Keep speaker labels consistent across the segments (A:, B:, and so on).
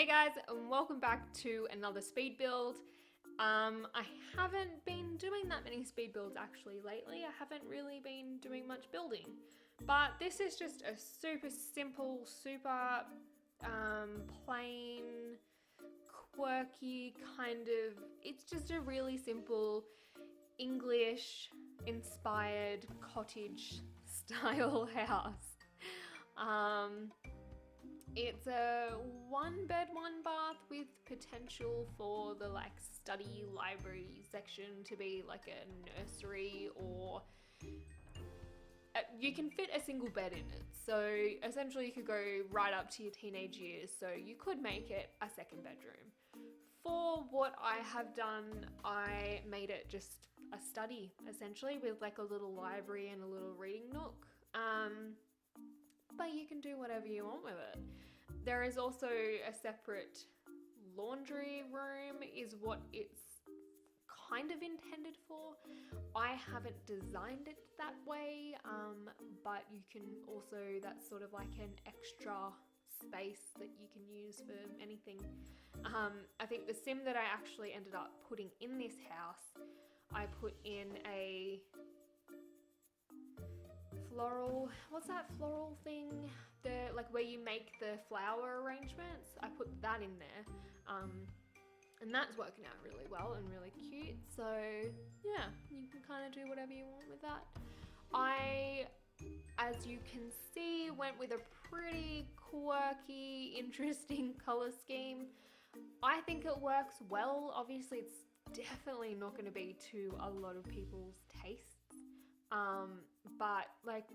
A: Hey guys, and welcome back to another speed build. I haven't been doing that many speed builds actually lately. I haven't really been doing much building, but this is just a super simple, super plain, quirky kind of, it's just a really simple English inspired cottage style house. It's a 1 bed, 1 bath with potential for the study library section to be like a nursery, or you can fit a single bed in it. So essentially you could go right up to your teenage years. So you could make it a second bedroom. For what I have done, I made it just a study essentially with like a little library and a little reading nook. But you can do whatever you want with it. There is also a separate laundry room is what it's kind of intended for. I haven't designed it that way, but you can also, that's sort of like an extra space that you can use for anything. I think the sim that I actually ended up putting in this house, I put in a floral, what's that floral thing? The like where you make the flower arrangements. I put that in there. And that's working out really well and really cute. So yeah, you can kind of do whatever you want with that. I, as you can see, went with a pretty quirky, interesting color scheme. I think it works well. Obviously, it's definitely not going to be to a lot of people's tastes. But like,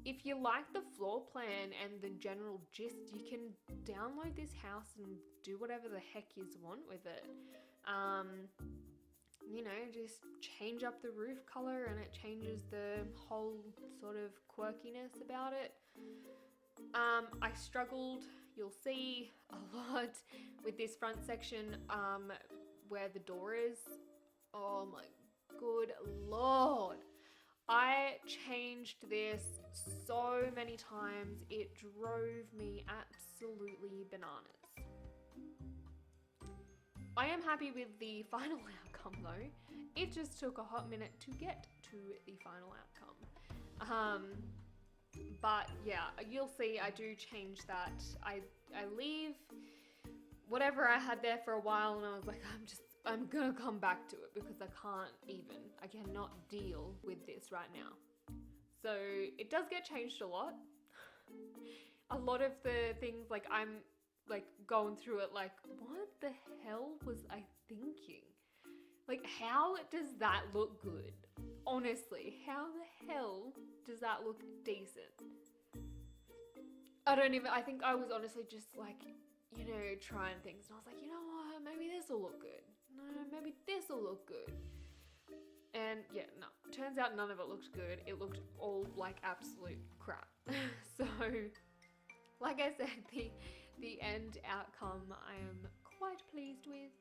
A: if you like the floor plan and the general gist, you can download this house and do whatever the heck you want with it. You know, just change up the roof color and it changes the whole sort of quirkiness about it. I struggled, you'll see, a lot with this front section where the door is. Oh my good lord. I changed this so many times, it drove me absolutely bananas. I am happy with the final outcome though. It just took a hot minute to get to the final outcome. But yeah, you'll see I do change that. I leave whatever I had there for a while and I was like, I'm gonna come back to it because I cannot deal with this right now. So it does get changed a lot. A lot of the things, like I'm like going through it like, what the hell was I thinking? Like, how does that look good? Honestly, how the hell does that look decent? I think I was honestly just like, you know, trying things. And I was like, you know what, maybe this will look good. No, maybe this will look good. And yeah, no, turns out none of it looked good. It looked all like absolute crap. So, like I said, the end outcome I am quite pleased with.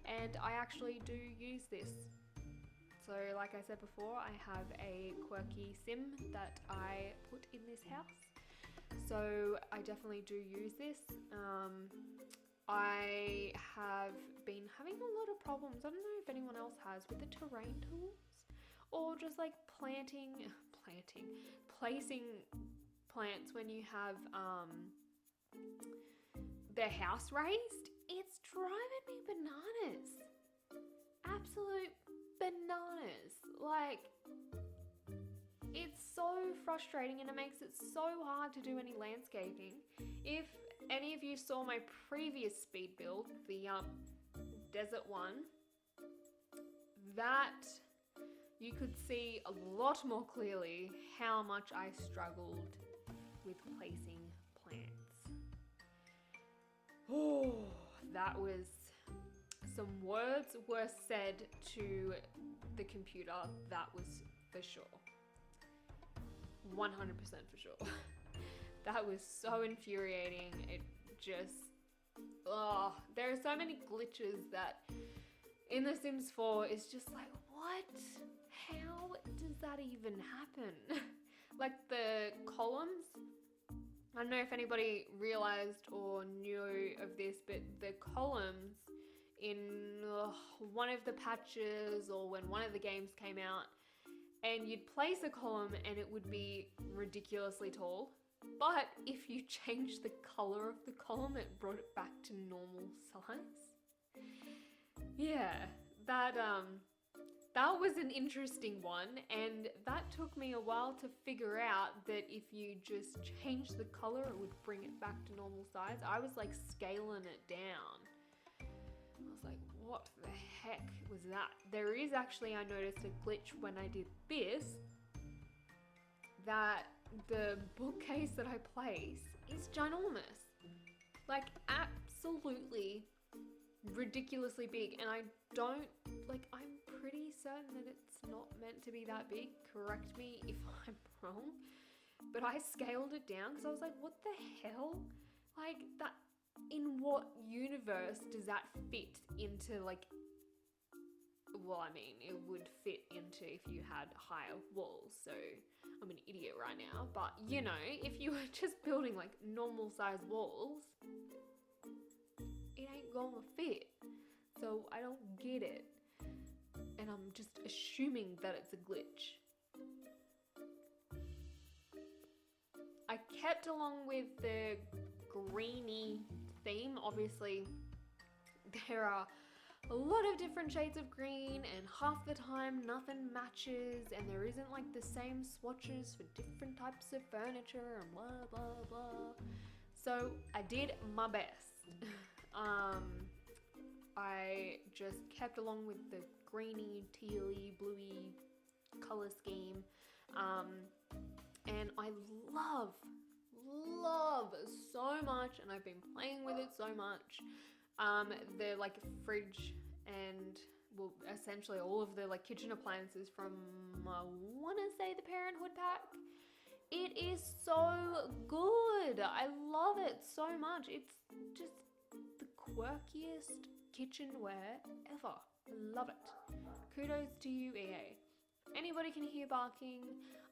A: And I actually do use this. So like I said before, I have a quirky sim that I put in this house. So I definitely do use this. I have been having a lot of problems, I don't know if anyone else has, with the terrain tools or just like placing plants when you have their house raised. It's driving me bananas. Absolute bananas. Like, it's so frustrating and it makes it so hard to do any landscaping. If any of you saw my previous speed build, the desert one, that you could see a lot more clearly how much I struggled with placing plants. Oh, that was, some words were said to the computer, that was for sure. 100% for sure. That was so infuriating. It just, there are so many glitches that in The Sims 4 it's just like, what? How does that even happen? Like the columns, I don't know if anybody realized or knew of this, but the columns in one of the patches or when one of the games came out, and you'd place a column and it would be ridiculously tall. But if you changed the color of the column, it brought it back to normal size. Yeah, that was an interesting one, and that took me a while to figure out that if you just change the color, it would bring it back to normal size. I was like scaling it down. I was like, what the heck was that? There is actually, I noticed a glitch when I did this, that the bookcase that I place is ginormous. Like absolutely ridiculously big, and I don't, like, I'm pretty certain that it's not meant to be that big. Correct me if I'm wrong. But I scaled it down because I was like, what the hell? Like, that, in what universe does that fit into, like, well, I mean, it would fit into if you had higher walls, so I'm an idiot right now, but you know, if you were just building like normal size walls, it ain't gonna fit. So I don't get it. And I'm just assuming that it's a glitch. I kept along with the greeny theme. Obviously, there are a lot of different shades of green, and half the time nothing matches, and there isn't like the same swatches for different types of furniture and blah blah blah. So I did my best. I just kept along with the greeny, tealy, bluey color scheme, and I love so much, and I've been playing with it so much. The like fridge and, well, essentially all of the like kitchen appliances from, I want to say, the Parenthood pack. It is so good. I love it so much. It's just the quirkiest kitchenware ever. I love it. Kudos to you, EA. Anybody can hear barking.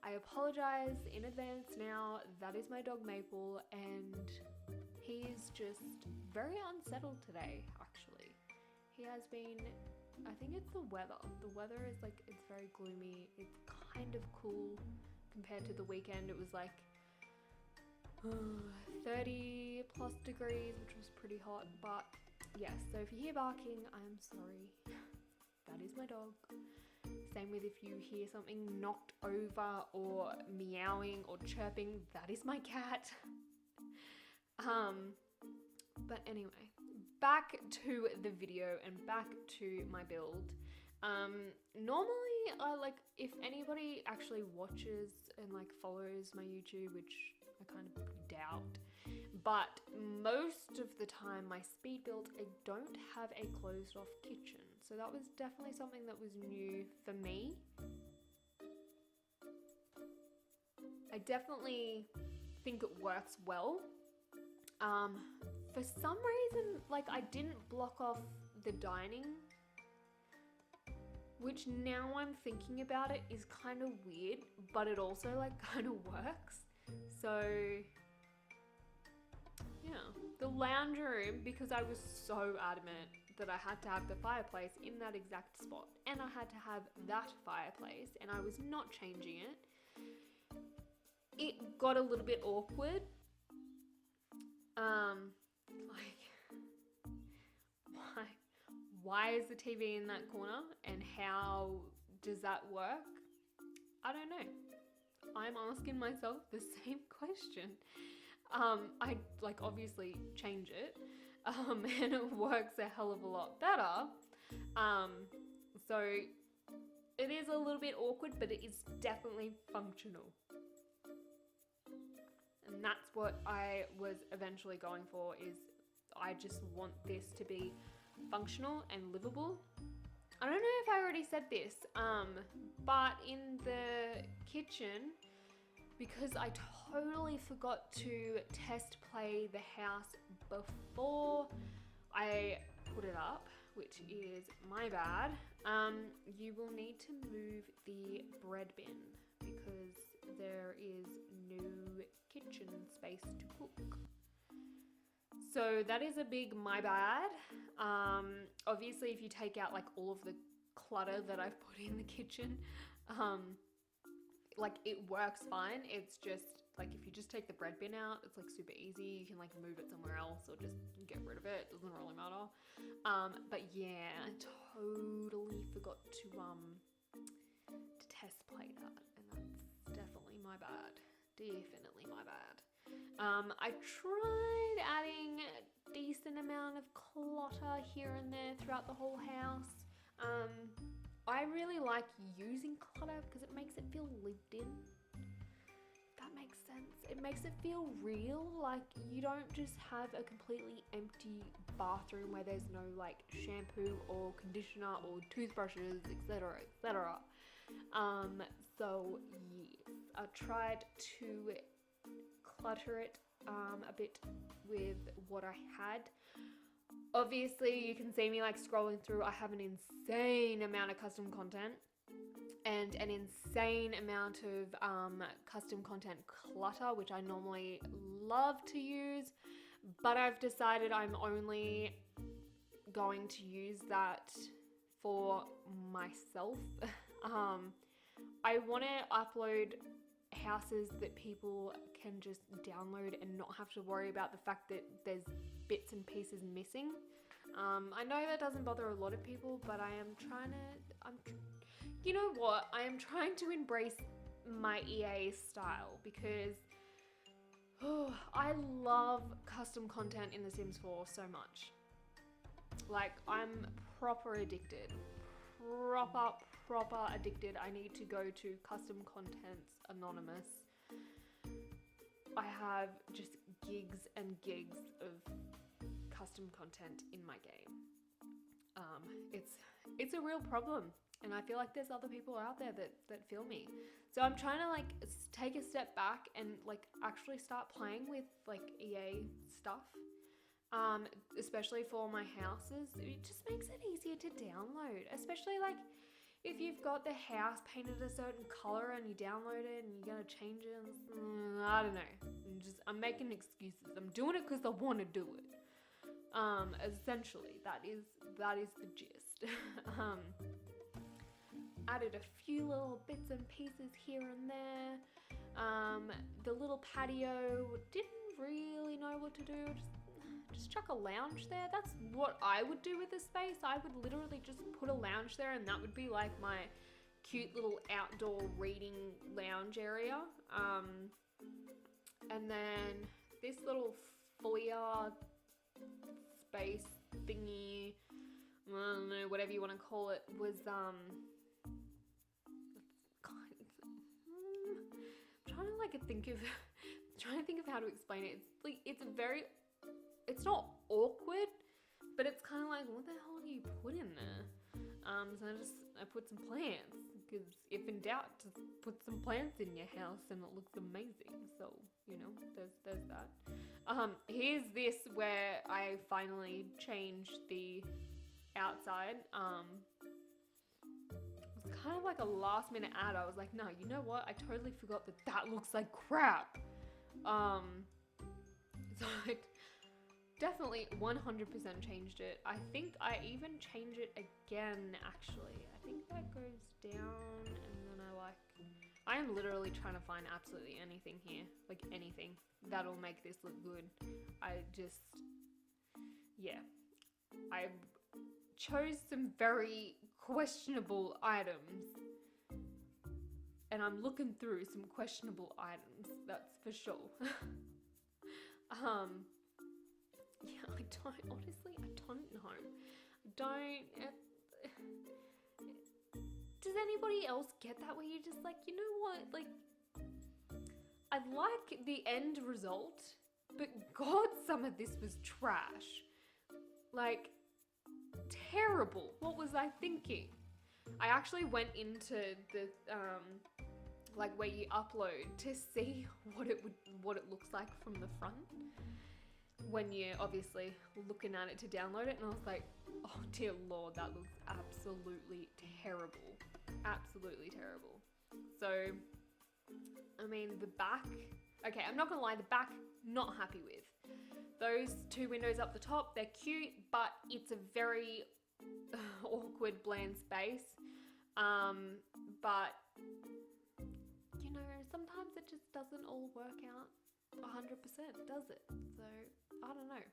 A: I apologize in advance now. That is my dog Maple, and he is just very unsettled today, actually. He has been, I think it's the weather. The weather is like, it's very gloomy. It's kind of cool compared to the weekend. It was like 30 plus degrees, which was pretty hot. But yes, so if you hear barking, I'm sorry. That is my dog. Same with if you hear something knocked over or meowing or chirping, that is my cat. But anyway, back to the video and back to my build. Normally, like, if anybody actually watches and like follows my YouTube, which I kind of doubt, but most of the time my speed build, I don't have a closed off kitchen. So that was definitely something that was new for me. I definitely think it works well. For some reason, like, I didn't block off the dining, which now I'm thinking about it is kind of weird, but it also like kind of works. So yeah, the lounge room, because I was so adamant that I had to have the fireplace in that exact spot, and I had to have that fireplace, and I was not changing it. It got a little bit awkward. Like, why is the TV in that corner, and how does that work? I don't know. I'm asking myself the same question. I like obviously change it, and it works a hell of a lot better. So it is a little bit awkward, but it is definitely functional. And that's what I was eventually going for, is I just want this to be functional and livable. I don't know if I already said this, but in the kitchen, because I totally forgot to test play the house before I put it up, which is my bad, you will need to move the bread bin, because there is no kitchen space to cook. So that is a big my bad. Obviously, if you take out like all of the clutter that I've put in the kitchen, like it works fine. It's just like if you just take the bread bin out, it's like super easy. You can like move it somewhere else or just get rid of it. It doesn't really matter. But yeah, I totally forgot to test play that, and that's definitely my bad. Definitely my bad. I tried adding a decent amount of clutter here and there throughout the whole house. I really like using clutter because it makes it feel lived in. That makes sense. It makes it feel real. Like you don't just have a completely empty bathroom where there's no like shampoo or conditioner or toothbrushes, etc., etc. So yes, I tried to clutter it a bit with what I had. Obviously, you can see me like scrolling through. I have an insane amount of custom content and an insane amount of custom content clutter, which I normally love to use, but I've decided I'm only going to use that for myself. I want to upload houses that people can just download and not have to worry about the fact that there's bits and pieces missing. I know that doesn't bother a lot of people, but I am trying to, you know what? I am trying to embrace my EA style because I love custom content in The Sims 4 so much. Like, I'm proper addicted. Proper addicted. I need to go to Custom Contents Anonymous. I have just gigs and gigs of custom content in my game. It's a real problem, and I feel like there's other people out there that feel me. So I'm trying to like take a step back and like actually start playing with like EA stuff. Especially for my houses, it just makes it easier to download, especially like if you've got the house painted a certain color and you download it and you're gonna change it. I don't know. I'm making excuses. I'm doing it because I want to do it. Essentially, that is the gist. Added a few little bits and pieces here and there. The little patio, didn't really know what to do. Just chuck a lounge there. That's what I would do with this space. I would literally just put a lounge there, and that would be like my cute little outdoor reading lounge area. And then this little foyer space thingy, I don't know, whatever you want to call it, was I'm trying to think of how to explain it. It's like it's not awkward, but it's kind of like, what the hell do you put in there? So I put some plants, because if in doubt, just put some plants in your house and it looks amazing. So, you know, there's that. Here's this where I finally changed the outside. It was kind of like a last minute ad. I was like, no, you know what? I totally forgot that looks like crap. So I definitely 100% changed it. I think I even changed it again, actually. I think that goes down, and then I am literally trying to find absolutely anything here. Like anything that'll make this look good. I chose some very questionable items, and I'm looking through some questionable items, that's for sure. Yeah, I don't know. Does anybody else get that where you're just like, you know what, like, I like the end result, but God, some of this was trash. Like, terrible. What was I thinking? I actually went into the, like where you upload to see what it looks like from the front when you're obviously looking at it to download it, and I was like, oh dear Lord, that looks absolutely terrible. Absolutely terrible. So I mean, the back, okay, I'm not gonna lie, the back, not happy with. Those two windows up the top, they're cute, but it's a very awkward, bland space. But, you know, sometimes it just doesn't all work out 100%, does it? So, I don't know.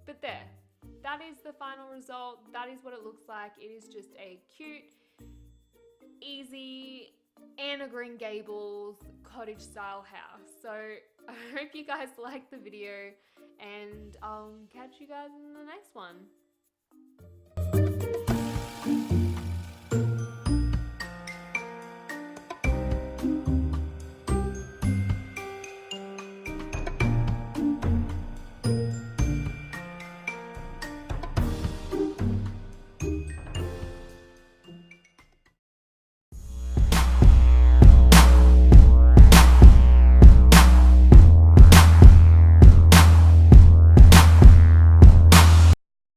A: But there, that is the final result. That is what it looks like. It is just a cute, easy Anne of Green Gables cottage style house. So I hope you guys liked the video, and I'll catch you guys in the next one.